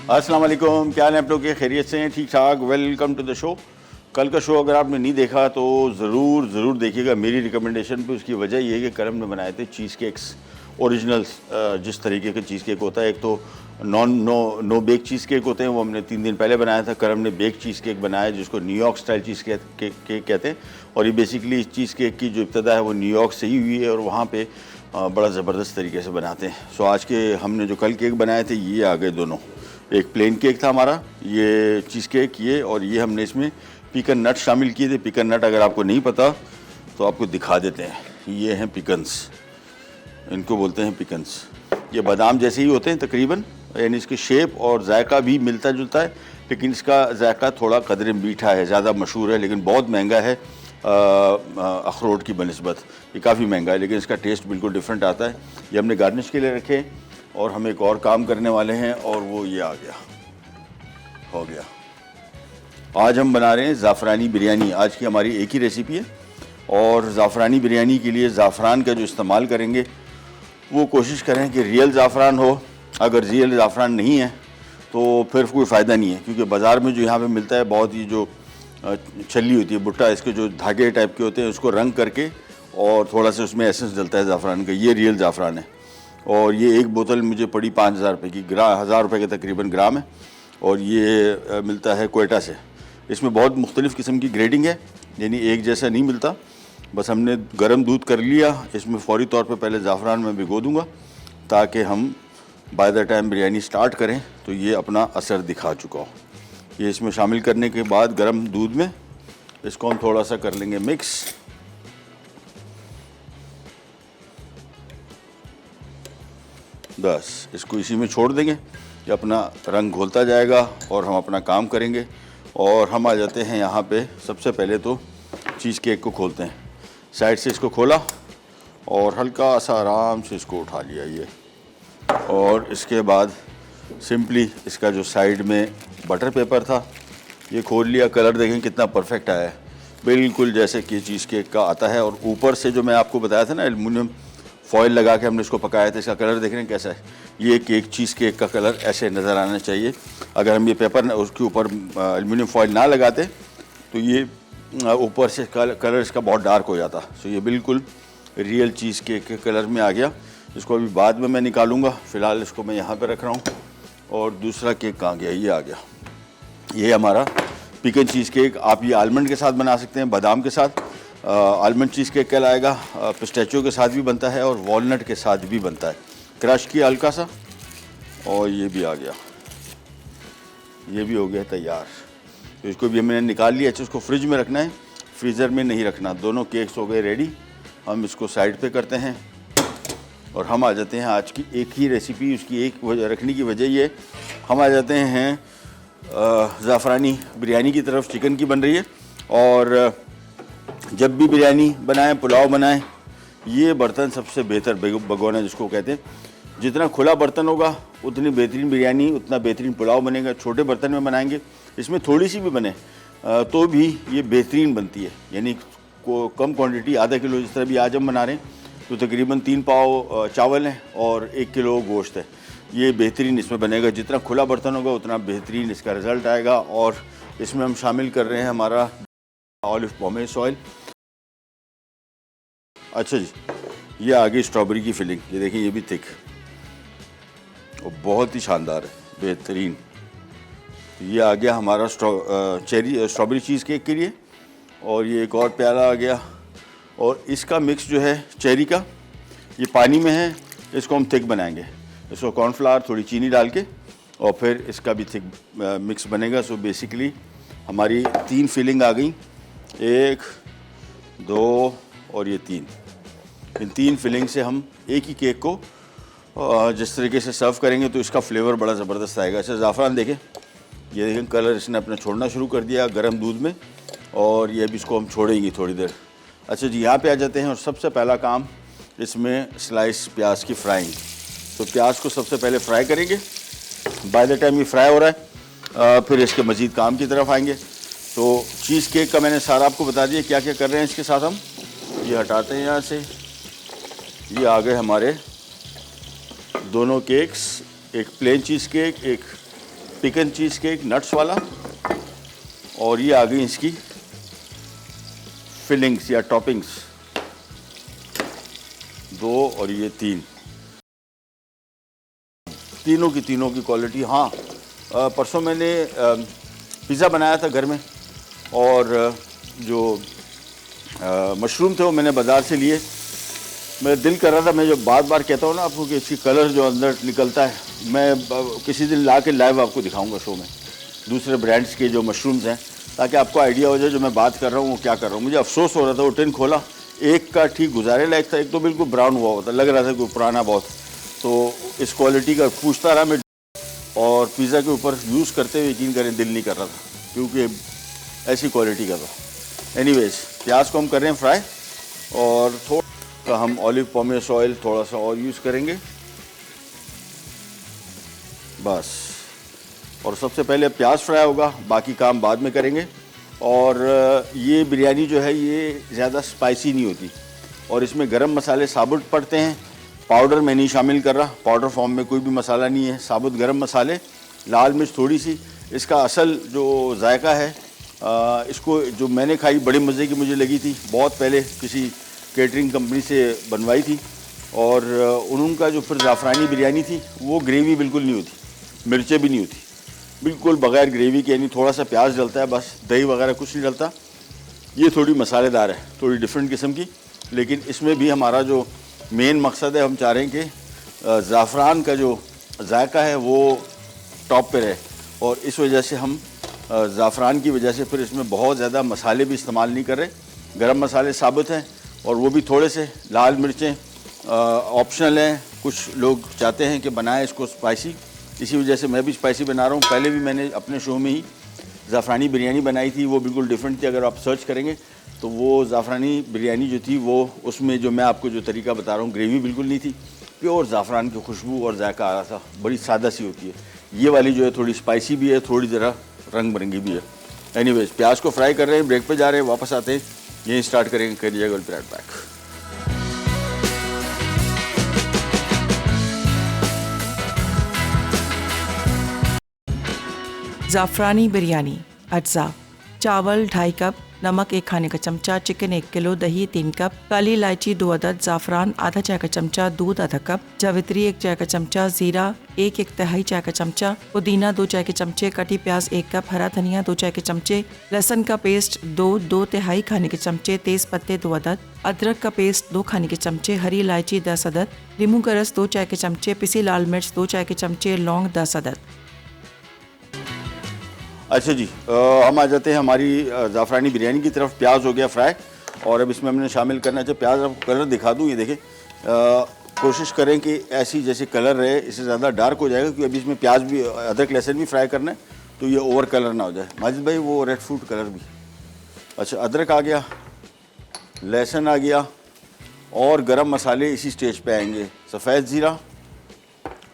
अस्सलाम वालेकुम, क्या हाल है आप लोग के? खैरियत से हैं? ठीक ठाक। Welcome to the show. कल का शो अगर आपने नहीं देखा तो ज़रूर देखिएगा मेरी रिकमेंडेशन पे। उसकी वजह ये है कि कल हमने बनाए थे चीज़ केक्स ओरिजिनल्स। जिस तरीके का चीज़ केक होता है, एक तो नो बेक चीज़ केक होते हैं, वो हमने 3 दिन पहले बनाया था। कल हमने बेक चीज़ केक बनाया जिसको न्यूयॉर्क स्टाइल चीज़ केक कहते हैं। और ये बेसिकली चीज़ केक की जो इब्तदा है वो न्यूयॉर्क से ही हुई है और वहाँ पे बड़ा ज़बरदस्त तरीके से बनाते हैं। सो आज के हमने जो कल केक बनाए थे ये आ गए दोनों। एक प्लेन केक था हमारा, ये चीज़ केक, ये, और ये हमने इसमें पीकन नट शामिल किए थे। पीकन नट अगर आपको नहीं पता तो आपको दिखा देते हैं। ये हैं पिकन्स, इनको बोलते हैं पिकन्स। ये बादाम जैसे ही होते हैं तकरीबन, यानी इसकी शेप और जायका भी मिलता जुलता है, लेकिन इसका जायका थोड़ा कदरे मीठा है, ज़्यादा मशहूर है, लेकिन बहुत महंगा है अखरोट की बनस्बत। ये काफ़ी महंगा है, लेकिन इसका टेस्ट बिल्कुल डिफरेंट आता है। ये हमने गार्निश के लिए रखे और हम एक और काम करने वाले हैं और वो ये आ गया, हो गया। आज हम बना रहे हैं ज़ाफ़रानी बिरयानी। आज की हमारी एक ही रेसिपी है और ज़ाफ़रानी बिरयानी के लिए ज़ाफ़रान का जो इस्तेमाल करेंगे वो कोशिश करें कि रियल ज़ाफ़रान हो। अगर रियल ज़ाफ़रान नहीं है तो फिर कोई फ़ायदा नहीं है, क्योंकि बाज़ार में जो यहाँ पे मिलता है बहुत ही जो छल्ली होती है, बुट्टा, इसके जो धागे टाइप के होते हैं, उसको रंग करके और थोड़ा सा उसमें एसेंस डलता है ज़ाफ़रान का। ये रियल ज़ाफ़रान है और ये एक बोतल मुझे पड़ी 5000 रुपये की, 1000 रुपये के तकरीबन ग्राम है। और ये मिलता है कोयटा से। इसमें बहुत मुख्तलिफ़ किस्म की ग्रेडिंग है, यानी एक जैसा नहीं मिलता। बस हमने गर्म दूध कर लिया, इसमें फ़ौरी तौर पे पहले ज़ाफ़रान में भिगो दूंगा ताकि हम by the time biryani start करें तो ये अपना असर दिखा चुका हो। ये इसमें शामिल करने के बाद गर्म दूध में इसको हम थोड़ा सा कर लेंगे मिक्स। बस इसको इसी में छोड़ देंगे, ये अपना रंग घोलता जाएगा और हम अपना काम करेंगे। और हम आ जाते हैं यहाँ पे, सबसे पहले तो चीज़ केक को खोलते हैं। साइड से इसको खोला और हल्का सा आराम से इसको उठा लिया ये, और इसके बाद सिंपली इसका जो साइड में बटर पेपर था ये खोल लिया। कलर देखें कितना परफेक्ट आया है, बिल्कुल जैसे कि चीज़ केक का आता है। और ऊपर से जो मैं आपको बताया था ना, एल्युमिनियम फॉइल लगा के हमने इसको पकाया था, इसका कलर देख रहे हैं कैसा है। ये केक चीज़ केक का कलर ऐसे नज़र आना चाहिए। अगर हम ये पेपर उसके ऊपर एल्युमिनियम फॉइल ना लगाते तो ये ऊपर से कलर इसका बहुत डार्क हो जाता। सो ये बिल्कुल रियल चीज़ केक के कलर में आ गया। इसको अभी बाद में मैं निकालूंगा, फ़िलहाल इसको मैं यहाँ पर रख रहा हूँ। और दूसरा केक कहाँ गया? ये आ गया। ये हमारा पिकन चीज़ केक। आप ये आलमंड के साथ बना सकते हैं, बादाम के साथ। आलमंड चीज़ केक कहलाएगा। पिस्ताचियो के साथ भी बनता है और वॉलनट के साथ भी बनता है। क्रश किया हल्का सा और ये भी आ गया, ये भी हो गया तैयार। तो इसको भी मैंने निकाल लिया। अच्छा, इसको फ्रिज में रखना है, फ्रीज़र में नहीं रखना। दोनों केक्स हो गए रेडी। हम इसको साइड पे करते हैं और हम आ जाते हैं आज की एक ही रेसिपी। उसकी एक रखने की वजह ये, हम आ जाते हैं ज़ाफ़रानी बिरयानी की तरफ। चिकन की बन रही है और जब भी बिरयानी बनाएं, पुलाव बनाएं, ये बर्तन सबसे बेहतर भगोना जिसको कहते हैं। जितना खुला बर्तन होगा उतनी बेहतरीन बिरयानी, उतना बेहतरीन पुलाव बनेगा। छोटे बर्तन में बनाएंगे, इसमें थोड़ी सी भी बने तो भी ये बेहतरीन बनती है। यानी कम क्वांटिटी, आधा किलो, जिस तरह भी आज हम बना रहे हैं तो तकरीबन 3 पाव चावल हैं और 1 किलो गोश्त है। ये बेहतरीन इसमें बनेगा। जितना खुला बर्तन होगा उतना बेहतरीन इसका रिज़ल्ट आएगा। और इसमें हम शामिल कर रहे हैं हमारा ऑलिव पॉमेस ऑयल। अच्छा जी, ये आ गई स्ट्रॉबेरी की फिलिंग। ये देखिए, ये भी थिक और बहुत ही शानदार है, बेहतरीन। तो ये आ गया हमारा स्ट्रॉबेरी चीज़ केक के लिए। और ये एक और प्याला आ गया। और इसका मिक्स जो है चेरी का, ये पानी में है, इसको हम थिक बनाएंगे। इसको कॉर्नफ्लावर, थोड़ी चीनी डाल के और फिर इसका भी थिक मिक्स बनेगा। सो बेसिकली हमारी 3 फिलिंग आ गई, 1, 2 और ये 3। इन 3 फिलिंग से हम एक ही केक को जिस तरीके से सर्व करेंगे तो इसका फ्लेवर बड़ा ज़बरदस्त आएगा। अच्छा, ज़ाफ़रान देखें, ये देखें कलर इसने अपना छोड़ना शुरू कर दिया गर्म दूध में, और ये अभी इसको हम छोड़ेंगे थोड़ी देर। अच्छा जी, यहाँ पे आ जाते हैं और सबसे पहला काम इसमें स्लाइस प्याज की फ्राइंग। तो प्याज को सबसे पहले फ्राई करेंगे। बाय द टाइम ये फ्राई हो रहा है फिर इसके मज़ीद काम की तरफ आएंगे। तो चीज़ केक का मैंने सारा आपको बता दिया क्या क्या कर रहे हैं इसके साथ हम। ये हटाते हैं यहाँ से। ये आ गए हमारे दोनों केक्स, एक प्लेन चीज़ केक, एक पिकन चीज़ केक नट्स वाला, और ये आ गई इसकी फिलिंग्स या टॉपिंग्स, 2 और ये 3, तीनों की क्वालिटी। हाँ, परसों मैंने पिज़्ज़ा बनाया था घर में, और जो मशरूम थे वो मैंने बाज़ार से लिए। मेरा दिल कर रहा था, मैं जो बार कहता हूँ ना आपको कि इसकी कलर जो अंदर निकलता है, मैं किसी दिन ला के लाइव आपको दिखाऊंगा शो में दूसरे ब्रांड्स के जो मशरूम्स हैं, ताकि आपको आइडिया हो जाए जो मैं बात कर रहा हूँ वो क्या कर रहा हूँ। मुझे अफसोस हो रहा था, वो टिन खोला, एक का ठीक गुजारे लायक था, एक तो बिल्कुल ब्राउन हुआ होता, लग रहा था कोई पुराना बहुत। तो इस क्वालिटी का पूछता रहा मैं, और पिज़्ज़ा के ऊपर यूज़ करते हुए यकीन करें दिल नहीं कर रहा था, क्योंकि ऐसी क्वालिटी का था। एनीवेज, प्याज को हम कर रहे हैं फ्राई, और थोड़ा हम ऑलिव पॉमेस ऑयल थोड़ा सा और यूज़ करेंगे बस। और सबसे पहले प्याज फ्राई होगा, बाकी काम बाद में करेंगे। और ये बिरयानी जो है ये ज़्यादा स्पाइसी नहीं होती, और इसमें गरम मसाले साबुत पड़ते हैं, पाउडर मैं नहीं शामिल कर रहा, पाउडर फॉर्म में कोई भी मसाला नहीं है, साबुत गरम मसाले, लाल मिर्च थोड़ी सी। इसका असल जो जायका है, इसको जो मैंने खाई बड़े मज़े की मुझे लगी थी, बहुत पहले किसी केटरिंग कंपनी से बनवाई थी, और उनका जो फिर ज़ाफ़रानी बिरयानी थी वो ग्रेवी बिल्कुल नहीं होती, मिर्चें भी नहीं होती, बिल्कुल बग़ैर ग्रेवी के, यानी थोड़ा सा प्याज डलता है बस, दही वगैरह कुछ नहीं डलता। ये थोड़ी मसालेदार है, थोड़ी डिफरेंट किस्म की, लेकिन इसमें भी हमारा जो मेन मकसद है, हम चाह रहे हैं कि ज़ाफ़रान का जो जायका है वो टॉप पे रहे, और इस वजह से हम ज़ाफ़रान की वजह से फिर इसमें बहुत ज़्यादा मसाले भी इस्तेमाल नहीं कर रहे, गरम मसाले साबुत हैं, और वो भी थोड़े से, लाल मिर्चें ऑप्शनल हैं, कुछ लोग चाहते हैं कि बनाएं इसको स्पाइसी, इसी वजह से मैं भी स्पाइसी बना रहा हूँ। पहले भी मैंने अपने शो में ही ज़ाफ़रानी बिरयानी बनाई थी, वो बिल्कुल डिफरेंट थी, अगर आप सर्च करेंगे तो वो ज़ाफ़रानी बिरयानी जो थी वो, उसमें जो मैं आपको जो तरीका बता रहा हूँ, ग्रेवी बिल्कुल नहीं थी, प्योर ज़ाफ़रान की खुशबू और जायका आ रहा था, बड़ी सादा सी होती है। ये वाली जो है थोड़ी स्पाइसी भी है, थोड़ी ज़रा रंग बिरंगी भी है। एनीवेज, प्याज को फ्राई कर रहे हैं, ब्रेक पे जा रहे हैं, वापस आते हैं, यहीं स्टार्ट करेंगे, करिएगा, विल बी राइट बैक। ज़ाफ़रानी बिरयानी। अज्जा: चावल 2.5 कप, नमक 1 खाने का चमचा, चिकन 1 किलो, दही 3 कप, काली इलायची 2 अदद, ज़ाफ़रान आधा चाय का चमचा, दूध आधा कप, जावित्री 1 चाय का चमचा, ज़ीरा 1/1 चाय का चमचा, पुदीना 2 चाय के चमचे, कटी प्याज 1 कप, हरा धनिया 2 चाय के चमचे, लहसुन का पेस्ट 2 खाने के चमचे, तेज़ पत्ते 2 अदद, अदरक का पेस्ट 2 खाने के चमचे, हरी इलायची 10 अदद, नींबू का रस 2 चाय के चमचे, पिसी लाल मिर्च 2 चाय के चमचे, लौंग 10 अदद। अच्छा जी, हम आ जाते हैं हमारी ज़ाफ़रानी बिरयानी की तरफ। प्याज हो गया फ्राई, और अब इसमें हमने शामिल करना है, प्याज आपको कलर दिखा दूँ, ये देखें, कोशिश करें कि ऐसी जैसे कलर रहे, इससे ज़्यादा डार्क हो जाएगा, क्योंकि अभी इसमें प्याज भी, अदरक लहसुन भी फ्राई करना है, तो ये ओवर कलर ना हो जाए। माजिद भाई, वो रेड फूड कलर भी। अच्छा, अदरक आ गया, लहसुन आ गया, और गरम मसाले इसी स्टेज पे आएंगे। सफ़ेद ज़ीरा,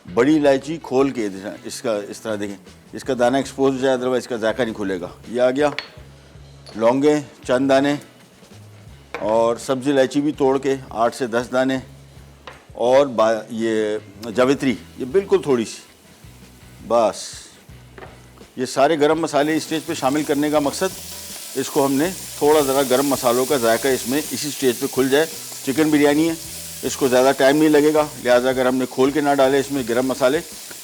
बड़ी इलायची खोल के इसका इस तरह देखें, इसका दाना एक्सपोज हो जाए, अदरवाइज इसका जायका नहीं खुलेगा। ये आ गया, लौंगे चंद दाने, और सब्ज़ी इलायची भी तोड़ के 8 से 10 दाने, और ये जावित्री, ये बिल्कुल थोड़ी सी, बस। ये सारे गरम मसाले इस स्टेज पे शामिल करने का मकसद, इसको हमने थोड़ा ज़रा गरम मसालों का जायका इसमें इसी स्टेज पे खुल जाए। चिकन बिरयानी है, इसको ज़्यादा टाइम नहीं लगेगा, लिहाजा अगर हमने खोल के ना डाले इसमें गरम मसाले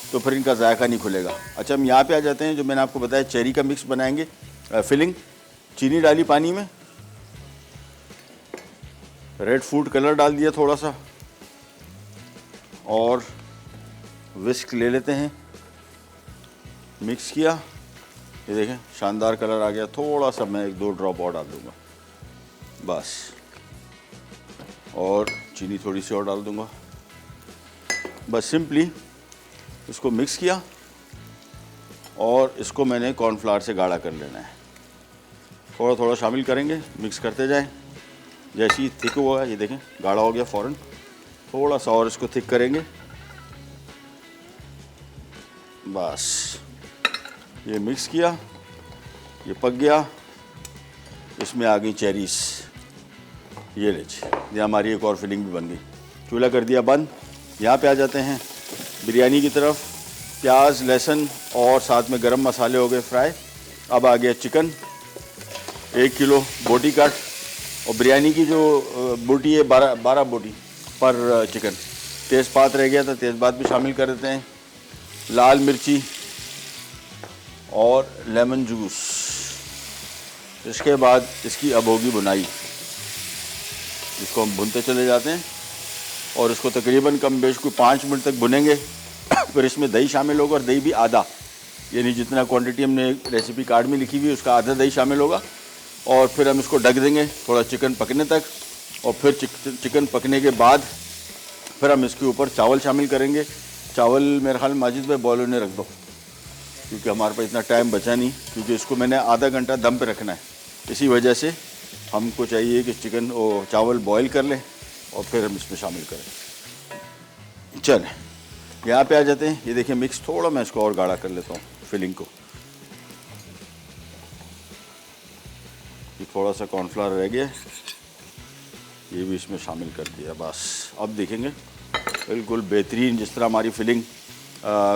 तो फिर इनका जायका नहीं खुलेगा। अच्छा, हम यहाँ पे आ जाते हैं, जो मैंने आपको बताया चेरी का मिक्स बनाएंगे, फिलिंग। चीनी डाली पानी में, रेड फूड कलर डाल दिया थोड़ा सा, और विस्क ले लेते हैं, मिक्स किया, ये देखें शानदार कलर आ गया। थोड़ा सा मैं 1-2 ड्रॉप और डाल दूँगा बस, और चीनी थोड़ी सी और डाल दूँगा बस। सिंपली इसको मिक्स किया, और इसको मैंने कॉर्नफ्लावर से गाढ़ा कर लेना है। थोड़ा थोड़ा शामिल करेंगे, मिक्स करते जाएं। जैसे ही थिक हुआ, ये देखें गाढ़ा हो गया फ़ौरन, थोड़ा सा और इसको थिक करेंगे बस। ये मिक्स किया, ये पक गया, इसमें आ गई चेरीज़, ये लीजिए, ये हमारी एक और फिलिंग भी बन गई। चूल्हा कर दिया बंद। यहाँ पे आ जाते हैं बिरयानी की तरफ। प्याज, लहसुन और साथ में गरम मसाले हो गए फ्राई। अब आ गया चिकन, 1 किलो बोटी काट, और बिरयानी की जो बोटी है 12 बोटी पर चिकन। तेज़पात रह गया था, तेज़पात भी शामिल कर देते हैं। लाल मिर्ची और लेमन जूस। इसके बाद इसकी अब होगी बुनाई। इसको हम भुनते चले जाते हैं और इसको तकरीबन कम बेश को 5 मिनट तक भुनेंगे। फिर इसमें दही शामिल होगा, और दही भी आधा, यानी जितना क्वांटिटी हमने रेसिपी कार्ड में लिखी हुई है उसका आधा दही शामिल होगा। और फिर हम इसको ढक देंगे थोड़ा चिकन पकने तक, और फिर चिकन पकने के बाद फिर हम इसके ऊपर चावल शामिल करेंगे। चावल मेरे ख्याल में माजिद भाई बॉयल होने रख दो, क्योंकि हमारे पास इतना टाइम बचा नहीं, क्योंकि इसको मैंने आधा घंटा दम पे रखना है। इसी वजह से हमको चाहिए कि चिकन और चावल बॉयल कर लें और फिर हम इसमें शामिल करें। चलें, यहाँ पे आ जाते हैं। ये देखिए मिक्स थोड़ा मैं इसको और गाढ़ा कर लेता हूँ फिलिंग को। ये थोड़ा सा कॉर्नफ्लावर रह गया, ये भी इसमें शामिल कर दिया। बस अब देखेंगे बिल्कुल बेहतरीन, जिस तरह हमारी फिलिंग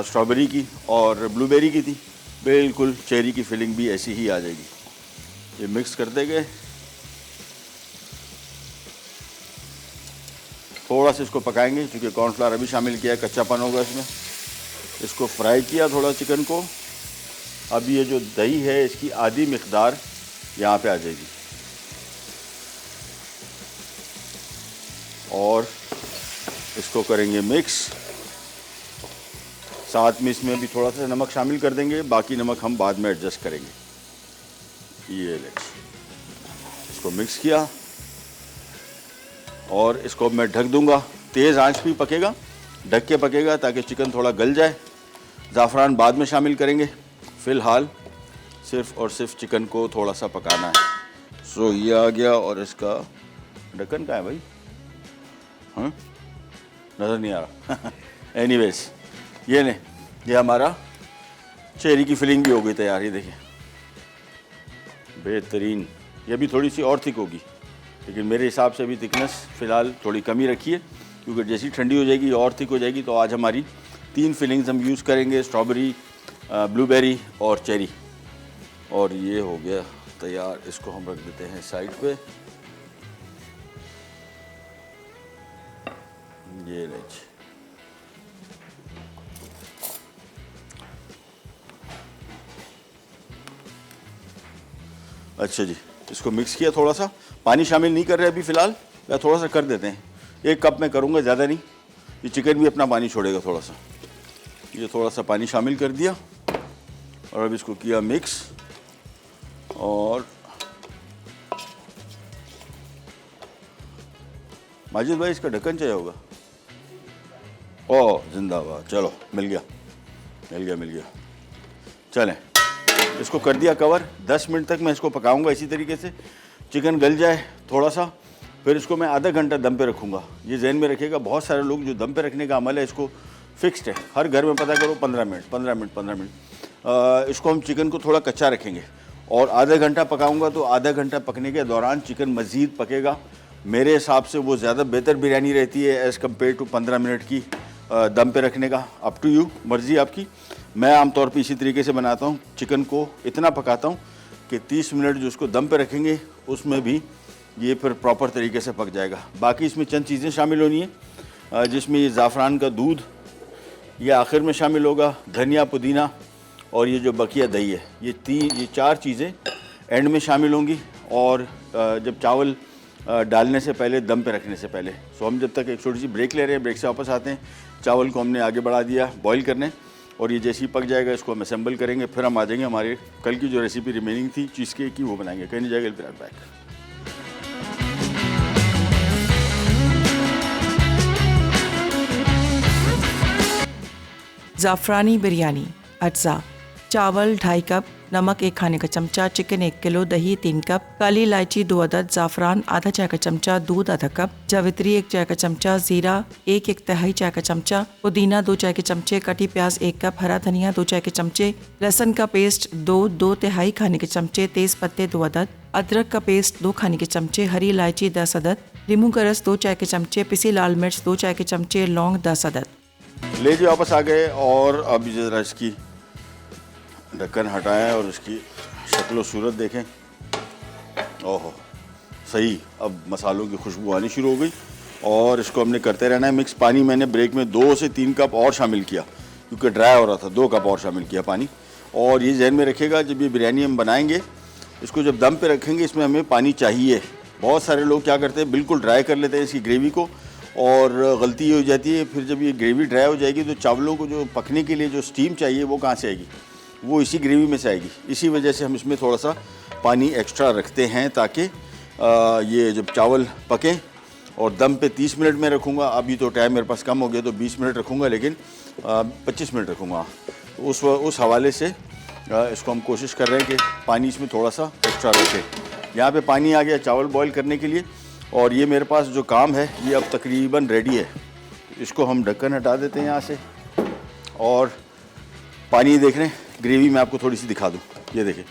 स्ट्रॉबेरी की और ब्लूबेरी की थी, बिल्कुल चेरी की फिलिंग भी ऐसी ही आ जाएगी। ये मिक्स करते गए, थोड़ा सा इसको पकाएंगे क्योंकि कॉर्नफ्लावर अभी शामिल किया है, कच्चापन होगा इसमें। इसको फ्राई किया थोड़ा चिकन को। अब ये जो दही है इसकी आधी मिकदार यहाँ पे आ जाएगी, और इसको करेंगे मिक्स। साथ में इसमें भी थोड़ा सा नमक शामिल कर देंगे, बाकी नमक हम बाद में एडजस्ट करेंगे। ये ले, इसको मिक्स किया और इसको मैं ढक दूंगा। तेज़ आंच पे पकेगा, ढक के पकेगा ताकि चिकन थोड़ा गल जाए। ज़ाफ़रान बाद में शामिल करेंगे, फ़िलहाल सिर्फ़ और सिर्फ चिकन को थोड़ा सा पकाना है। सो ये आ गया, और इसका ढक्कन कहाँ है भाई? हाँ, नज़र नहीं आ रहा। एनीवेज, ये ने, ये हमारा चेरी की फिलिंग भी हो गई तैयार। ये देखिए बेहतरीन। ये भी थोड़ी सी और थिक होगी, लेकिन मेरे हिसाब से अभी थिकनेस फ़िलहाल थोड़ी कमी रखी है, क्योंकि जैसी ठंडी हो जाएगी और थिक हो जाएगी। तो आज हमारी 3 फिलिंग्स हम यूज़ करेंगे, स्ट्रॉबेरी, ब्लूबेरी और चेरी। और ये हो गया तैयार। इसको हम रख देते हैं साइड पे। ये लीजिए, अच्छा जी, इसको मिक्स किया। थोड़ा सा पानी शामिल नहीं कर रहे अभी फ़िलहाल, या थोड़ा सा कर देते हैं। 1 कप में करूँगा, ज़्यादा नहीं। ये चिकन भी अपना पानी छोड़ेगा थोड़ा सा। ये थोड़ा सा पानी शामिल कर दिया और अब इसको किया मिक्स। और माजिद भाई इसका ढक्कन चाहिए होगा। ओह जिंदाबाद, चलो मिल गया मिल गया मिल गया। चलें, इसको कर दिया कवर। 10 मिनट तक मैं इसको पकाऊंगा इसी तरीके से, चिकन गल जाए थोड़ा सा। फिर इसको मैं आधा घंटा दम पे रखूँगा। ये जहन में रखिएगा, बहुत सारे लोग जो दम पे रखने का अमल है इसको फिक्स्ड है, हर घर में पता करो 15 मिनट 15 मिनट 15 मिनट। इसको हम चिकन को थोड़ा कच्चा रखेंगे और आधा घंटा पकाऊंगा। तो आधा घंटा पकने के दौरान चिकन मज़ीद पकेगा। मेरे हिसाब से वो ज़्यादा बेहतर बिरयानी रहती है एज़ कम्पेयर टू 15 मिनट की दम पे रखने का। अप टू यू, मर्ज़ी आपकी। मैं आमतौर पे इसी तरीके से बनाता हूँ, चिकन को इतना पकाता हूँ कि 30 मिनट जो उसको दम पे रखेंगे उसमें भी ये फिर प्रॉपर तरीके से पक जाएगा। बाकी इसमें चंद चीज़ें शामिल होनी है, जिसमें ये ज़ाफ़रान का दूध ये आखिर में शामिल होगा, धनिया पुदीना और ये जो बकिया दही है, ये 4 चीज़ें एंड में शामिल होंगी। और जब चावल डालने से पहले, दम पे रखने से पहले। सो हम जब तक एक छोटी सी ब्रेक ले रहे हैं, ब्रेक से वापस आते हैं। चावल को हमने आगे बढ़ा दिया बॉईल करने, और ये जैसे ही पक जाएगा इसको हम असेंबल करेंगे। फिर हम आ जाएंगे हमारे कल की जो रेसिपी रिमेनिंग थी चीज़ केक की, वो बनाएंगे। कहीं नहीं जाएगा, फिर बैक। ज़ाफ़रानी बिरयानी। अज्जा: चावल 2.5 कप, नमक 1 खाने का चमचा, चिकन 1 किलो, दही 3 कप, काली इलायची 2 अदद, ज़ाफ़रान आधा चाय का चमचा, दूध आधा कप, जावित्री 1 चाय का चमचा, ज़ीरा 1 तिहाई चाय का चमचा, पुदीना 2 चाय के चमचे, कटी प्याज 1 कप, हरा धनिया 2 चाय के चमचे, लहसुन का पेस्ट 2 तिहाई खाने के चमचे, तेज़ पत्ते 2 अदद, अदरक का पेस्ट 2 खाने के चमचे, हरी इलायची 10 अदद, नींबू का रस 2 चाय के चमचे, पिसी लाल मिर्च 2 चाय के चमचे, लौंग 10 अदद। ले जी वापस आ गए और अब ज़रा इसकी ढक्कन हटाएं और इसकी शक्ल सूरत देखें। ओहो सही, अब मसालों की खुशबू आनी शुरू हो गई और इसको हमने करते रहना है मिक्स। पानी मैंने ब्रेक में 2 से 3 कप और शामिल किया क्योंकि ड्राई हो रहा था, 2 कप और शामिल किया पानी। और ये जहन में रखिएगा जब ये बिरयानी हम बनाएंगे, इसको जब दम पे रखेंगे इसमें हमें पानी चाहिए। बहुत सारे लोग क्या करते हैं, बिल्कुल ड्राई कर लेते हैं इसकी ग्रेवी को और गलती ये हो जाती है फिर जब ये ग्रेवी ड्राई हो जाएगी तो चावलों को जो पकने के लिए जो स्टीम चाहिए वो कहाँ से आएगी, वो इसी ग्रेवी में से आएगी। इसी वजह से हम इसमें थोड़ा सा पानी एक्स्ट्रा रखते हैं ताकि ये जब चावल पकें। और दम पे 30 मिनट में रखूँगा, अभी तो टाइम मेरे पास कम हो गया तो 20 मिनट रखूँगा, लेकिन 25 मिनट रखूँगा। उस हवाले से इसको हम कोशिश कर रहे हैं कि पानी इसमें थोड़ा सा एक्स्ट्रा रखें। यहाँ पे पानी आ गया चावल बॉईल करने के लिए और ये मेरे पास जो काम है ये अब तकरीबन रेडी है। इसको हम ढक्कन हटा देते हैं यहाँ से और पानी देख रहे हैं, ग्रेवी मैं आपको थोड़ी सी दिखा दूँ। ये देखें,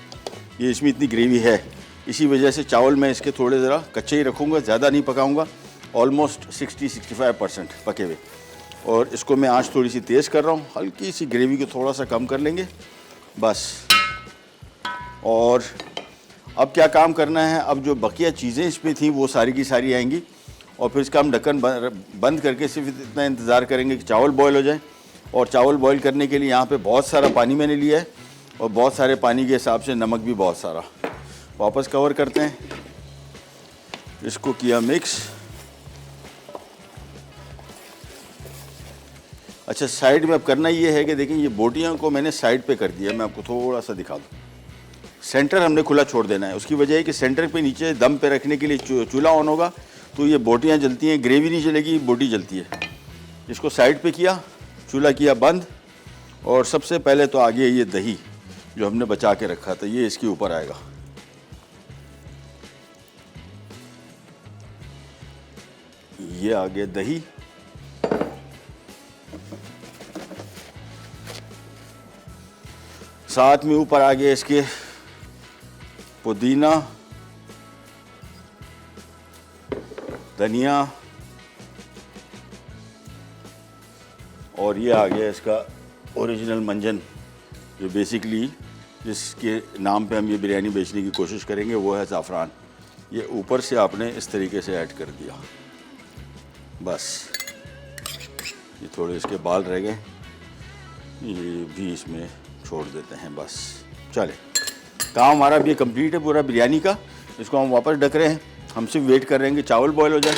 ये इसमें इतनी ग्रेवी है, इसी वजह से चावल मैं इसके थोड़े ज़रा कच्चे ही रखूँगा, ज़्यादा नहीं पकाऊँगा। ऑलमोस्ट 60-65% पके हुए। और इसको मैं आँच थोड़ी सी तेज़ कर रहा हूँ, हल्की सी ग्रेवी को थोड़ा सा कम कर लेंगे बस। और अब क्या काम करना है, अब जो बकिया चीज़ें इसमें थी वो सारी की सारी आएंगी और फिर इसका हम ढक्कन बंद करके सिर्फ इतना इंतज़ार करेंगे कि चावल बॉयल हो जाए। और चावल बॉयल करने के लिए यहाँ पे बहुत सारा पानी मैंने लिया है और बहुत सारे पानी के हिसाब से नमक भी बहुत सारा। वापस कवर करते हैं, इसको किया मिक्स। अच्छा, साइड में अब करना ये है कि देखें ये बोटियाँ को मैंने साइड पे कर दिया। मैं आपको थोड़ा सा दिखा दूँ, सेंटर हमने खुला छोड़ देना है। उसकी वजह है कि सेंटर पे नीचे दम पे रखने के लिए चूल्हा ऑन होगा तो ये बोटियाँ जलती हैं, ग्रेवी नहीं जलेगी, बोटी जलती है। इसको साइड पे किया, चूल्हा किया बंद और सबसे पहले तो आगे ये दही जो हमने बचा के रखा था ये इसके ऊपर आएगा। ये आगे दही, साथ में ऊपर आ गया इसके पुदीना, धनिया और ये आ गया इसका ओरिजिनल मंजन जो बेसिकली जिसके नाम पे हम ये बिरयानी बेचने की कोशिश करेंगे वो है ज़ाफ़रान। ये ऊपर से आपने इस तरीके से ऐड कर दिया बस। ये थोड़े इसके बाल रह गए, ये भी इसमें छोड़ देते हैं बस। चले, काम हमारा भी कंप्लीट है पूरा बिरयानी का। इसको हम वापस ढक रहे हैं, हम सिर्फ वेट कर रहे हैं कि चावल बॉयल हो जाए,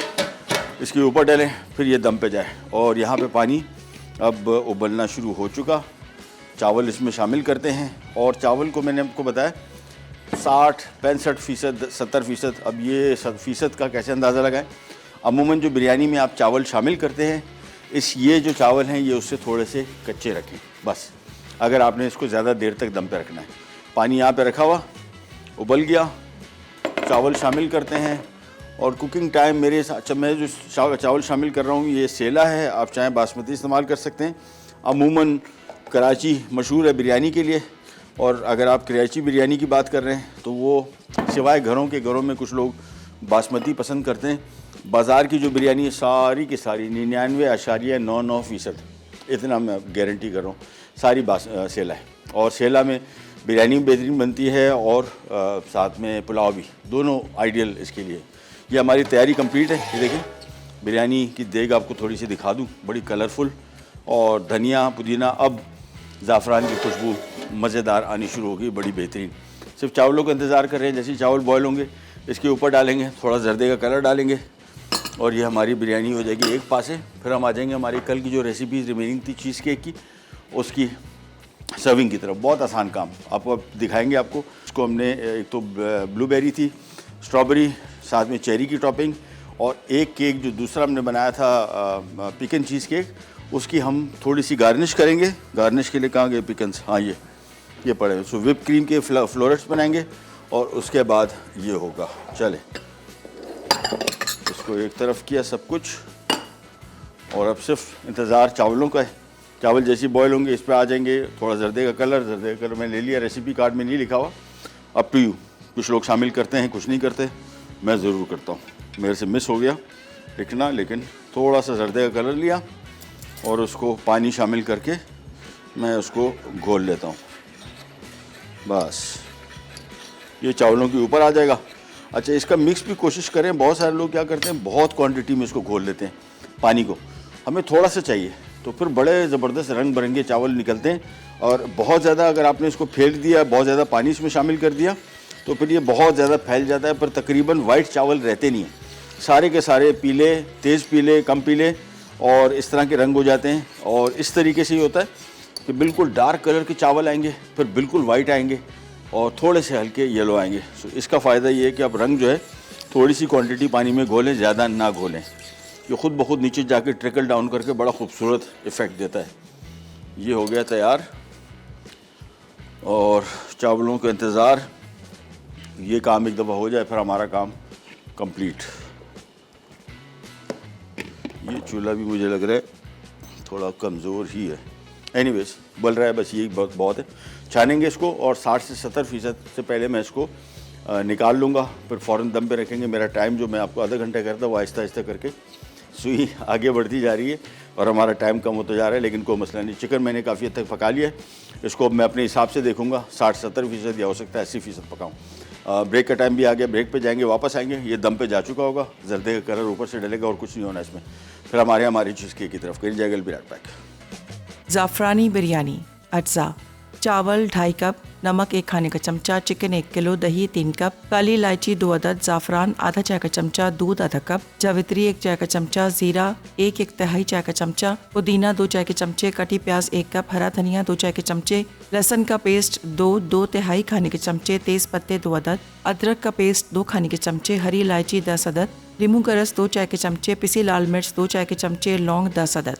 इसके ऊपर डालें, फिर ये दम पे जाए। और यहाँ पे पानी अब उबलना शुरू हो चुका, चावल इसमें शामिल करते हैं। और चावल को मैंने आपको बताया 60-65%, 70%। अब ये 70% का कैसे अंदाज़ा लगाएं? अमूमन जो बिरयानी में आप चावल शामिल करते हैं ये जो चावल हैं ये उससे थोड़े से कच्चे रखें बस, अगर आपने इसको ज़्यादा देर तक दम पे रखना है। पानी यहाँ पे रखा हुआ उबल गया, चावल शामिल करते हैं। और कुकिंग टाइम मेरे साथ मैं जो चावल शामिल कर रहा हूँ ये सेला है, आप चाहें बासमती इस्तेमाल कर सकते हैं। अमूमन कराची मशहूर है बिरयानी के लिए, और अगर आप कराची बिरयानी की बात कर रहे हैं तो वो सिवाय घरों में कुछ लोग बासमती पसंद करते हैं। बाज़ार की जो बिरयानी है सारी की सारी 99.99% इतना मैं गारंटी कर रहा हूँ सारी सेला है। और सेला में बिरयानी बेहतरीन बनती है और साथ में पुलाव भी, दोनों आइडियल इसके लिए। ये हमारी तैयारी कंप्लीट है। ये देखें बिरयानी की देग आपको थोड़ी सी दिखा दूँ, बड़ी कलरफुल, और धनिया पुदीना, अब ज़ाफ़रान की खुशबू मज़ेदार आनी शुरू होगी, बड़ी बेहतरीन। सिर्फ चावलों का इंतज़ार कर रहे हैं, जैसे चावल बॉयल होंगे इसके ऊपर डालेंगे, थोड़ा जर्दे का कलर डालेंगे और ये हमारी बिरयानी हो जाएगी एक पासे। फिर हम आ जाएंगे हमारी कल की जो रेसिपीज़ रिमेनिंग थी चीज़ केक की, उसकी सर्विंग की तरफ। बहुत आसान काम आपको अब दिखाएंगे आपको। इसको हमने एक तो ब्लूबेरी थी, स्ट्रॉबेरी, साथ में चेरी की टॉपिंग, और एक केक जो दूसरा हमने बनाया था पिकन चीज़ केक, उसकी हम थोड़ी सी गार्निश करेंगे। गार्निश के लिए कहाँ गए पिकन्स, हाँ ये पड़े हैं। सो विप क्रीम के फ्लोरेट्स बनाएंगे और उसके बाद ये होगा। चले, इसको एक तरफ किया सब कुछ और अब सिर्फ इंतज़ार चावलों का है। चावल जैसे बॉयल होंगे इस पर आ जाएंगे। थोड़ा जर्दे का कलर मैंने ले लिया, रेसिपी कार्ड में नहीं लिखा हुआ, अप टू यू। कुछ लोग शामिल करते हैं, कुछ नहीं करते, मैं ज़रूर करता हूँ। मेरे से मिस हो गया लिखना, लेकिन थोड़ा सा जर्दे का कलर लिया और उसको पानी शामिल करके मैं उसको घोल लेता हूँ। बस ये चावलों के ऊपर आ जाएगा। अच्छा, इसका मिक्स भी कोशिश करें। बहुत सारे लोग क्या करते हैं, बहुत क्वांटिटी में इसको घोल लेते हैं पानी को। हमें थोड़ा सा चाहिए, तो फिर बड़े ज़बरदस्त रंग बिरंगे चावल निकलते हैं। और बहुत ज़्यादा अगर आपने इसको फेंट दिया, बहुत ज़्यादा पानी इसमें शामिल कर दिया, तो फिर ये बहुत ज़्यादा फैल जाता है। पर तकरीबन वाइट चावल रहते नहीं हैं, सारे के सारे पीले, तेज़ पीले, कम पीले और इस तरह के रंग हो जाते हैं। और इस तरीके से ही होता है कि बिल्कुल डार्क कलर के चावल आएंगे, फिर बिल्कुल वाइट आएंगे और थोड़े से हल्के येलो आएंगे। सो इसका फ़ायदा ये है कि आप रंग जो है थोड़ी सी क्वांटिटी पानी में घोलें, ज़्यादा ना घोलें। ये खुद ब खुद नीचे जाके ट्रिकल डाउन करके बड़ा खूबसूरत इफ़ेक्ट देता है। ये हो गया तैयार और चावलों का इंतज़ार। ये काम एक दफ़ा हो जाए फिर हमारा काम कंप्लीट। ये चूल्हा भी मुझे लग रहा है थोड़ा कमज़ोर ही है। एनीवेज बल रहा है, बस यही बहुत है। छानेंगे इसको और 60 से 70% से पहले मैं इसको निकाल लूँगा, फिर फ़ौरन दम पे रखेंगे। मेरा टाइम जो मैं आपको आधा घंटा करता वो आहिस्ता आहिस्ता करके सुई आगे बढ़ती जा रही है और हमारा टाइम कम होता जा रहा है, लेकिन कोई मसला नहीं। चिकन मैंने काफ़ी हद तक पका लिया है। इसको मैं अपने हिसाब से देखूँगा 60-70% या हो सकता है 80% पकाऊँ। ब्रेक का टाइम भी आ गया, ब्रेक पे जाएंगे, वापस आएंगे। ये दम पे जा चुका होगा, जर्दे का कलर ऊपर से डलेगा और कुछ नहीं होना इसमें। फिर हमारी चीज़ की तरफ कहीं जाएगा। Be right back. ज़ाफ़रानी बिरयानी अज्जा। चावल 2.5 कप, नमक 1 खाने का चमचा, चिकन 1 किलो, दही 3 कप, काली इलायची 2 अदद, ज़ाफ़रान आधा चाय का चमचा, दूध आधा कप, जावित्री 1 चाय का चमचा, ज़ीरा 1 तिहाई चाय का चमचा, पुदीना 2 चाय के चमचे, कटी प्याज 1 कप, हरा धनिया 2 चाय के चमचे, लहसुन का पेस्ट 2 तिहाई खाने के चमचे, तेज़ पत्ते 2 अदद, अदरक का पेस्ट 2 खाने के चमचे, हरी इलायची 10 अदद, नींबू का रस 2 चाय के चमचे, पिसी लाल मिर्च 2 चाय के चमचे, लौंग 10 अदद।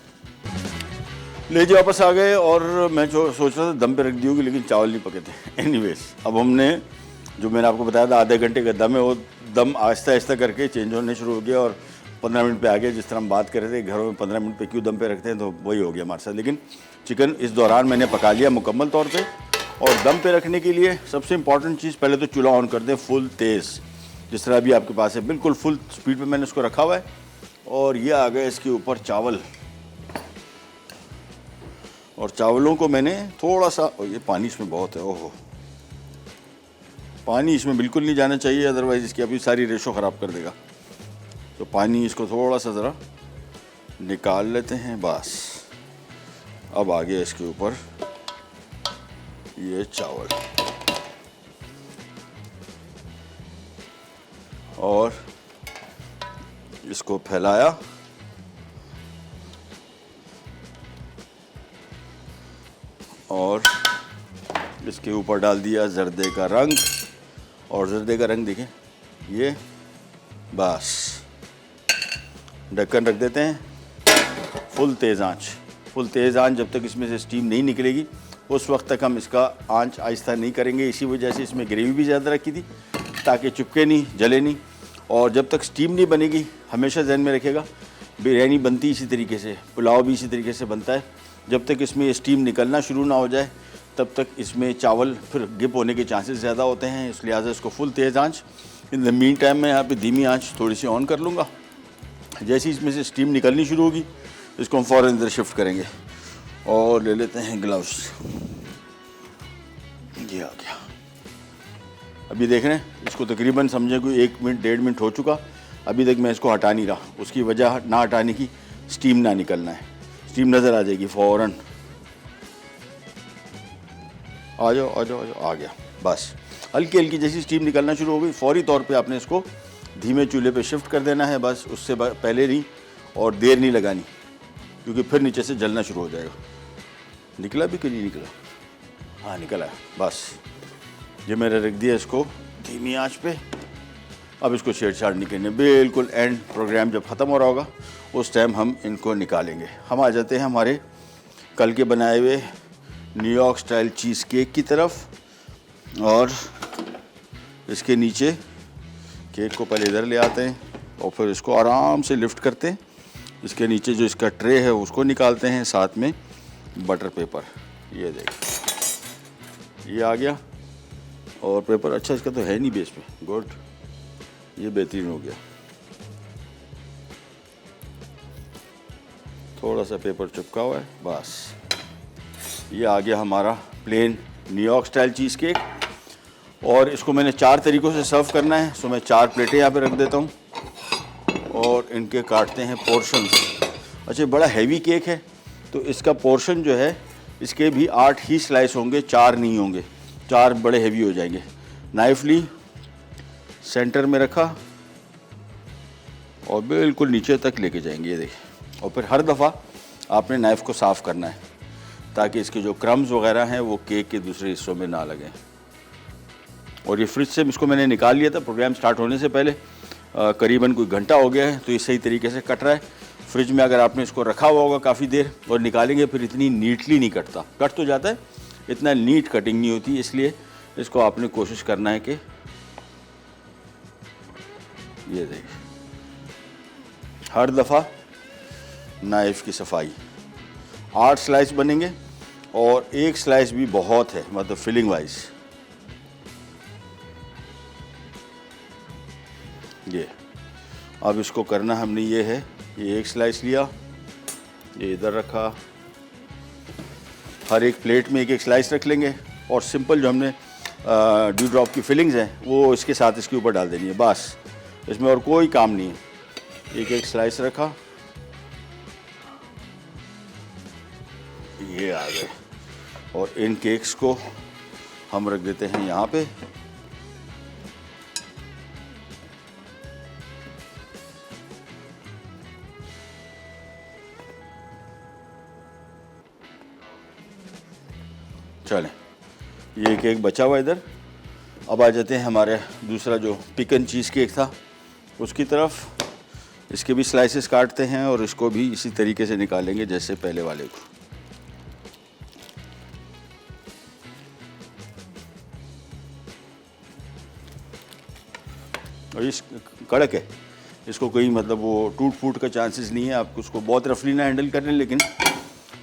ले जी वापस आ गए और मैं जो सोच रहा था दम पे रख दी होगी, लेकिन चावल नहीं पके थे। एनीवेज अब हमने जो मैंने आपको बताया था आधे घंटे का दम है, वो दम आहिस्ता आहिस्ता करके चेंज होने शुरू हो गया और 15 मिनट पे आ गया। जिस तरह हम बात कर रहे थे घरों में 15 मिनट पे क्यों दम पे रखते हैं, तो वही हो गया हमारे साथ। लेकिन चिकन इस दौरान मैंने पका लिया मुकम्मल तौर पर। और दम पे रखने के लिए सबसे इंपॉर्टेंट चीज़, पहले तो चूल्हा ऑन कर दें फुल तेज़, जिस तरह अभी आपके पास है, बिल्कुल फुल स्पीड पे मैंने इसको रखा हुआ है। और ये आ गए इसके ऊपर चावल, और चावलों को मैंने थोड़ा सा, और ये पानी इसमें बहुत है, ओहो पानी इसमें बिल्कुल नहीं जाना चाहिए, अदरवाइज़ इसकी अभी सारी रेशो ख़राब कर देगा। तो पानी इसको थोड़ा सा ज़रा निकाल लेते हैं। बस अब आ गया इसके ऊपर ये चावल, और इसको फैलाया और इसके ऊपर डाल दिया जर्दे का रंग। और जर्दे का रंग देखें ये, बस ढक्कन रख देते हैं। फुल तेज़ आंच जब तक इसमें से स्टीम नहीं निकलेगी उस वक्त तक हम इसका आंच आहिस्ता नहीं करेंगे। इसी वजह से इसमें ग्रेवी भी ज़्यादा रखी थी ताकि चिपके नहीं, जले नहीं। और जब तक स्टीम नहीं बनेगी, हमेशा ध्यान में रखिएगा, बिरयानी बनती इसी तरीके से, पुलाव भी इसी तरीके से बनता है। जब तक इसमें स्टीम निकलना शुरू ना हो जाए तब तक इसमें चावल फिर गिप होने के चांसेस ज़्यादा होते हैं। इस लिहाजा इसको फुल तेज़ आंच। इन द मीन टाइम मैं यहाँ पे धीमी आंच थोड़ी सी ऑन कर लूँगा। जैसे ही इसमें से स्टीम निकलनी शुरू होगी इसको हम फ़ौरन इधर शिफ्ट करेंगे। और ले लेते हैं ग्लव्स। ये आ गया। अभी देख रहे हैं इसको तकरीबन समझे कोई 1 मिनट 1.5 मिनट हो चुका। अभी तक मैं इसको हटा नहीं रहा। उसकी वजह ना हटाने की, स्टीम ना निकलना है। स्टीम नज़र आ जाएगी फ़ौरन। आ जाओ आ गया। बस हल्की हल्की जैसी स्टीम निकलना शुरू हो गई, फौरी तौर पे आपने इसको धीमे चूल्हे पे शिफ्ट कर देना है। बस उससे पहले नहीं और देर नहीं लगानी, क्योंकि फिर नीचे से जलना शुरू हो जाएगा। निकला भी कि नहीं निकला? हाँ निकला है। बस ये मैंने रख दिया इसको धीमी आंच पे। अब इसको छेड़छाड़ नहीं करनी, बिल्कुल एंड प्रोग्राम जब ख़त्म हो रहा होगा उस टाइम हम इनको निकालेंगे। हम आ जाते हैं हमारे कल के बनाए हुए न्यूयॉर्क स्टाइल चीज़ केक की तरफ। और इसके नीचे केक को पहले इधर ले आते हैं और फिर इसको आराम से लिफ्ट करते हैं। इसके नीचे जो इसका ट्रे है उसको निकालते हैं, साथ में बटर पेपर। ये देखिए ये आ गया। और पेपर अच्छा इसका तो है नहीं बेस पे, गुड, ये बेहतरीन हो गया। थोड़ा सा पेपर चिपका हुआ है, बस ये आ गया हमारा plain New York style cheese cake. और इसको मैंने 4 तरीक़ों से सर्व करना है, सो मैं 4 प्लेटें यहाँ पे रख देता हूँ और इनके काटते हैं पोर्शंस। अच्छा, बड़ा हैवी केक है तो इसका पोर्शन जो है इसके भी 8 ही स्लाइस होंगे, 4 नहीं होंगे, 4 बड़े हैवी हो जाएंगे। नाइफ ली, सेंटर में रखा और बिल्कुल नीचे तक लेके जाएंगे, ये देखिए। और फिर हर दफ़ा आपने नाइफ़ को साफ़ करना है ताकि इसके जो क्रम्स वगैरह हैं वो केक के दूसरे हिस्सों में ना लगें। और ये फ्रिज से इसको मैंने निकाल लिया था प्रोग्राम स्टार्ट होने से पहले, करीबन कोई घंटा हो गया है, तो ये सही तरीके से कट रहा है। फ्रिज में अगर आपने इसको रखा हुआ होगा काफ़ी देर और निकालेंगे फिर इतनी नीटली नहीं कटता, कट तो जाता है, इतना नीट कटिंग नहीं होती, इसलिए इसको आपने कोशिश करना है कि ये देखिए हर दफ़ा नाइफ़ की सफाई। 8 स्लाइस बनेंगे और 1 स्लाइस भी बहुत है, मतलब फिलिंग वाइज। ये अब इसको करना हमने ये है, ये 1 स्लाइस लिया, ये इधर रखा, हर एक प्लेट में 1-1 स्लाइस रख लेंगे और सिंपल जो हमने ड्यू ड्रॉप की फिलिंग्स हैं वो इसके साथ इसके ऊपर डाल देनी है, बस इसमें और कोई काम नहीं है। 1-1 स्लाइस रखा, ये आ गए और इन केक्स को हम रख देते हैं यहाँ पे। चलें, ये केक बचा हुआ इधर। अब आ जाते हैं हमारे दूसरा जो पिकन चीज़ केक था उसकी तरफ। इसके भी स्लाइसेस काटते हैं और इसको भी इसी तरीके से निकालेंगे जैसे पहले वाले को। और इस कड़क है, इसको कोई मतलब वो टूट फूट का चांसेस नहीं है। आप उसको बहुत रफली ना हैंडल करें, लेकिन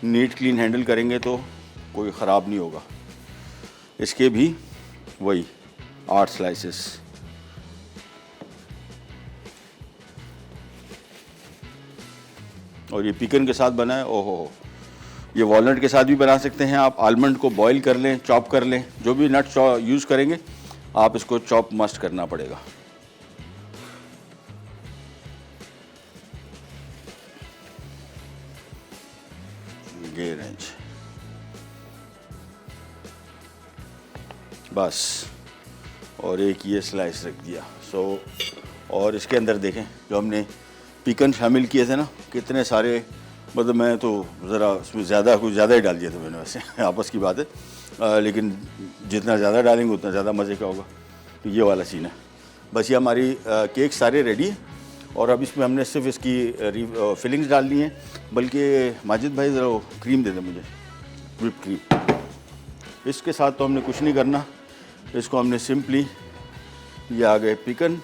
नीट क्लीन हैंडल करेंगे तो कोई ख़राब नहीं होगा। इसके भी वही 8 स्लाइसेस। और ये पिकन के साथ बना है, ओहो, ये वॉलनट के साथ भी बना सकते हैं आप। आलमंड को बॉईल कर लें, चॉप कर लें, जो भी नट यूज़ करेंगे आप इसको चॉप मस्ट करना पड़ेगा। ये रेंज बस, और एक ये स्लाइस रख दिया। और इसके अंदर देखें जो हमने पिकन शामिल किए थे ना, कितने सारे, मतलब मैं तो ज़रा उसमें कुछ ज़्यादा ही डाल दिया था मैंने, वैसे आपस की बात है, लेकिन जितना ज़्यादा डालेंगे उतना ज़्यादा मज़े का होगा। तो ये वाला सीन है। बस ये हमारी केक सारे रेडी है और अब इसमें हमने सिर्फ इसकी फिलिंग्स डालनी है। बल्कि माजिद भाई ज़रा क्रीम दे दें मुझे, व्हिप क्रीम। इसके साथ तो हमने कुछ नहीं करना, इसको हमने सिंपली, ये आ गए पिकन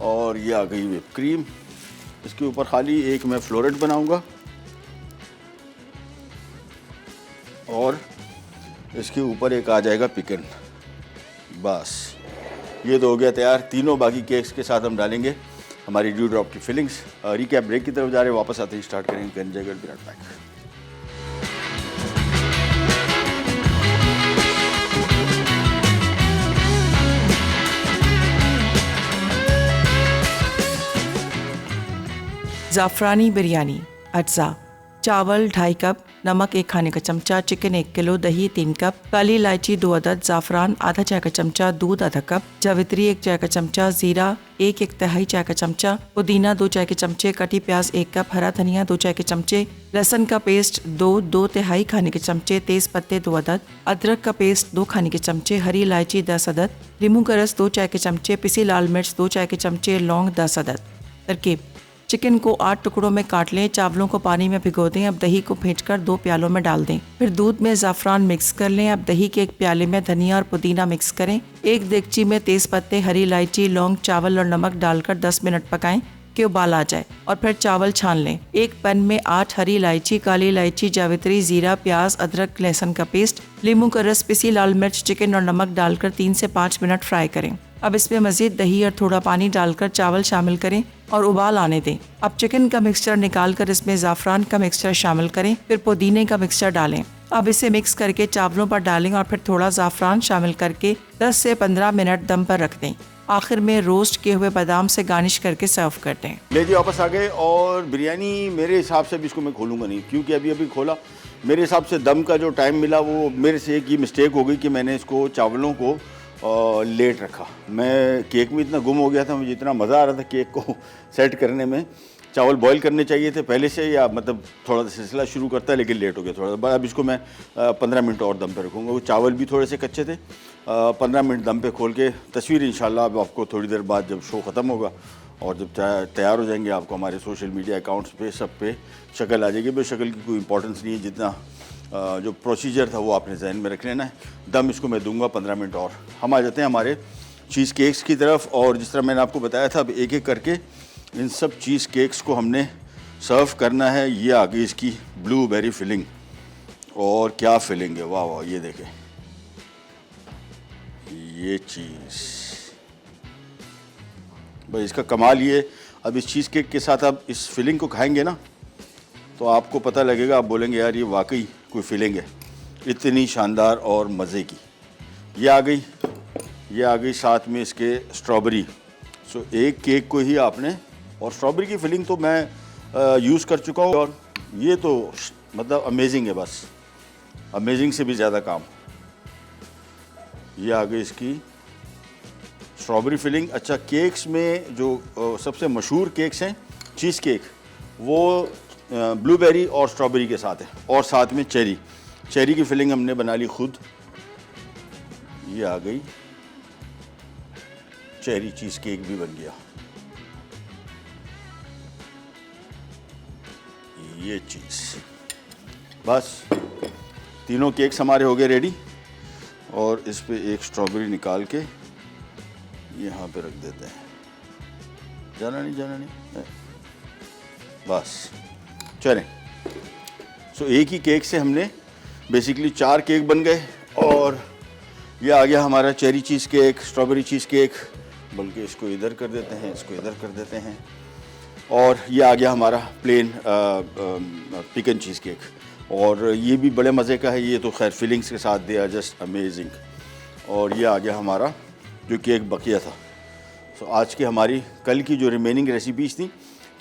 और ये आ गई व्हिप क्रीम। इसके ऊपर खाली एक मैं फ्लोरेट बनाऊंगा और इसके ऊपर एक आ जाएगा पिकन। बस ये तो हो गया तैयार। तीनों बाकी केक्स के साथ हम डालेंगे हमारी ड्यू ड्रॉप की फिलिंग्स। रिकैप ब्रेक की तरफ जा रहे हैं, वापस आते ही स्टार्ट करेंगे। विराट पैक। ज़ाफ़रानी बिरयानी अज्जा। चावल 2.5 कप, नमक 1 खाने का चमचा, चिकन 1 किलो, दही 3 कप, काली इलायची 2 अदद, ज़ाफ़रान आधा चाय का चमचा, दूध आधा कप, जावित्री 1 चाय का चमचा, ज़ीरा 1/1 चाय का चमचा, पुदीना 2 चाय के चमचे, कटी प्याज 1 कप, हरा धनिया 2 चाय के चमचे, लहसुन का पेस्ट 2 खाने के चमचे, तेज पत्ते 2 अदद, अदरक का पेस्ट 2 खाने के चमचे, हरी इलायची 10 अदद, नींबू का रस 2 चाय के चमचे, पिसी लाल मिर्च 2 चाय के चमचे, लौंग 10 अदद। तरकीब: चिकन को 8 टुकड़ों में काट लें, चावलों को पानी में भिगो दें, अब दही को फेंटकर 2 प्यालों में डाल दें, फिर दूध में ज़ाफ़रान मिक्स कर लें, अब दही के 1 प्याले में धनिया और पुदीना मिक्स करें, एक देगची में तेज पत्ते, हरी इलायची, लौंग, चावल और नमक डालकर 10 मिनट पकाएं कि उबाल आ जाए और फिर चावल छान लें। एक पैन में 8 हरी इलायची, काली इलायची, जावित्री, जीरा, प्याज, अदरक, लहसुन का पेस्ट, नींबू का रस, पिसी लाल मिर्च, चिकन और नमक डालकर 3 से 5 मिनट फ्राई करें। अब इसमें मज़ीद दही और थोड़ा पानी डालकर चावल शामिल करें, और उबाल आने दें। अब चिकन का मिक्सचर निकाल कर इसमें ज़ाफ़रान का मिक्सचर शामिल करें, फिर पुदीने का मिक्सचर डालें। अब इसे मिक्स करके चावलों पर डालें और फिर थोड़ा ज़ाफ़रान शामिल करके 10 से 15 मिनट दम पर रख दें। आखिर में रोस्ट किए हुए बादाम से गार्निश करके सर्व कर दें। ले जी वापस आ गए और बिरयानी मेरे हिसाब से भी इसको मैं खोलूँगा नहीं, क्योंकि अभी खोला। मेरे हिसाब से दम का जो टाइम मिला वो मेरे से एक ही मिस्टेक हो गई कि मैंने इसको चावलों को लेट रखा। मैं केक में इतना गुम हो गया था, मुझे इतना मज़ा आ रहा था केक को सेट करने में। चावल बॉईल करने चाहिए थे पहले से, या मतलब थोड़ा सा सिलसिला शुरू करता है, लेकिन लेट हो गया थोड़ा। अब इसको मैं 15 मिनट और दम पे रखूँगा। वो चावल भी थोड़े से कच्चे थे। 15 मिनट दम पे खोल के तस्वीर इंशाल्लाह अब आपको थोड़ी देर बाद जब शो ख़त्म होगा और जब तैयार हो जाएंगे, आपको हमारे सोशल मीडिया अकाउंट्स पे सब पे शक्ल आ जाएगी। बस शक्ल की कोई इंपॉर्टेंस नहीं है, जितना जो प्रोसीजर था वो आपने जहन में रख लेना है। दम इसको मैं दूंगा 15 मिनट और। हम आ जाते हैं हमारे चीज़ केक्स की तरफ। और जिस तरह मैंने आपको बताया था, अब एक एक करके इन सब चीज़ केक्स को हमने सर्व करना है। ये आ गई इसकी ब्लूबेरी फिलिंग, और क्या फिलिंग है, वाह वाह। ये देखें, ये चीज़ भाई इसका कमाल ये। अब इस चीज़ केक के साथ आप इस फिलिंग को खाएंगे ना, तो आपको पता लगेगा, आप बोलेंगे यार ये वाकई कोई फीलिंग है, इतनी शानदार और मज़े की। ये आ गई साथ में इसके स्ट्रॉबेरी। सो एक केक को ही आपने, और स्ट्रॉबेरी की फिलिंग तो मैं यूज़ कर चुका हूँ, और ये तो मतलब अमेजिंग है, बस अमेजिंग से भी ज़्यादा काम। ये आ गई इसकी स्ट्रॉबेरी फिलिंग। अच्छा, केक्स में जो सबसे मशहूर केक्स हैं चीज़ केक, वो ब्लूबेरी और स्ट्रॉबेरी के साथ है, और साथ में चेरी की फिलिंग हमने बना ली खुद। ये आ गई चेरी चीज़ केक भी बन गया। ये चीज़, बस तीनों केक्स हमारे हो गए रेडी। और इस पे एक स्ट्रॉबेरी निकाल के यहाँ पे रख देते हैं। जाना नहीं, बस चलें। सो एक ही केक से हमने बेसिकली 4 केक बन गए। और ये आ गया हमारा cherry cheese cake, strawberry cheese cake, बल्कि इसको इधर कर देते हैं, इसको इधर कर देते हैं। और ये आ गया हमारा प्लेन पिकन चीज़ केक, और ये भी बड़े मज़े का है। ये तो खैर फीलिंग्स के साथ दिया, जस्ट अमेजिंग। और ये आ गया हमारा जो केक बकिया था। सो आज की हमारी कल की जो रिमेनिंग रेसिपीज़ थी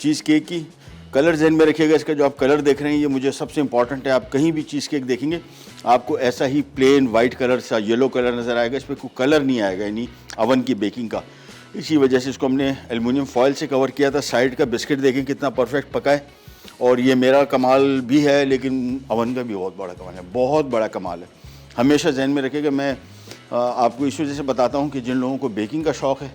चीज़ केक की। कलर जहन में रखिएगा, इसका जो आप कलर देख रहे हैं ये मुझे सबसे इंपॉर्टेंट है। आप कहीं भी चीज़ केक देखेंगे आपको ऐसा ही प्लेन वाइट कलर सा येलो कलर नज़र आएगा, इस पर कोई कलर नहीं आएगा, यानी अवन की बेकिंग का। इसी वजह से इसको हमने एल्युमिनियम फॉयल से कवर किया था। साइड का बिस्किट देखें कितना परफेक्ट पका है। और ये मेरा कमाल भी है, लेकिन अवन का भी बहुत बड़ा कमाल है, बहुत बड़ा कमाल है। हमेशा जहन में रखिएगा। मैं आपको इस वजह से बताता हूँ कि जिन लोगों को बेकिंग का शौक़ है,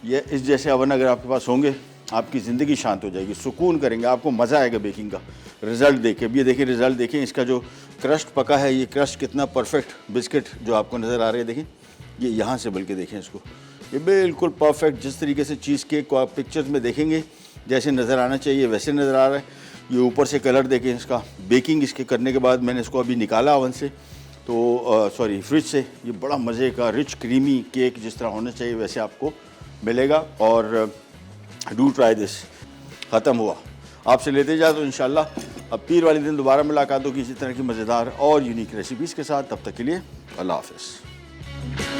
ये इस जैसे अवन अगर आपके पास होंगे, आपकी ज़िंदगी शांत हो जाएगी, सुकून करेंगे, आपको मज़ा आएगा बेकिंग का। रिज़ल्ट देखें, अब ये देखें रिज़ल्ट देखें, इसका जो क्रस्ट पका है, ये क्रस्ट कितना परफेक्ट बिस्किट जो आपको नज़र आ रहे हैं, देखें ये यहाँ से, बल्कि देखें इसको, ये बिल्कुल परफेक्ट जिस तरीके से चीज़ केक को आप पिक्चर्स में देखेंगे जैसे नज़र आना चाहिए वैसे नज़र आ रहा है। ये ऊपर से कलर देखें इसका। बेकिंग इसके करने के बाद मैंने इसको अभी निकाला ओवन से, तो सॉरी फ्रिज से। ये बड़ा मज़े का रिच क्रीमी केक जिस तरह होना चाहिए वैसे आपको मिलेगा। और डू ट्राई दिस। ख़त्म हुआ, आपसे लेते जाए तो इंशाल्लाह अब पीर वाले दिन दोबारा मुलाकात होगी इसी तरह की मज़ेदार और यूनिक रेसिपीज़ के साथ। तब तक के लिए अल्लाह हाफ़िज़।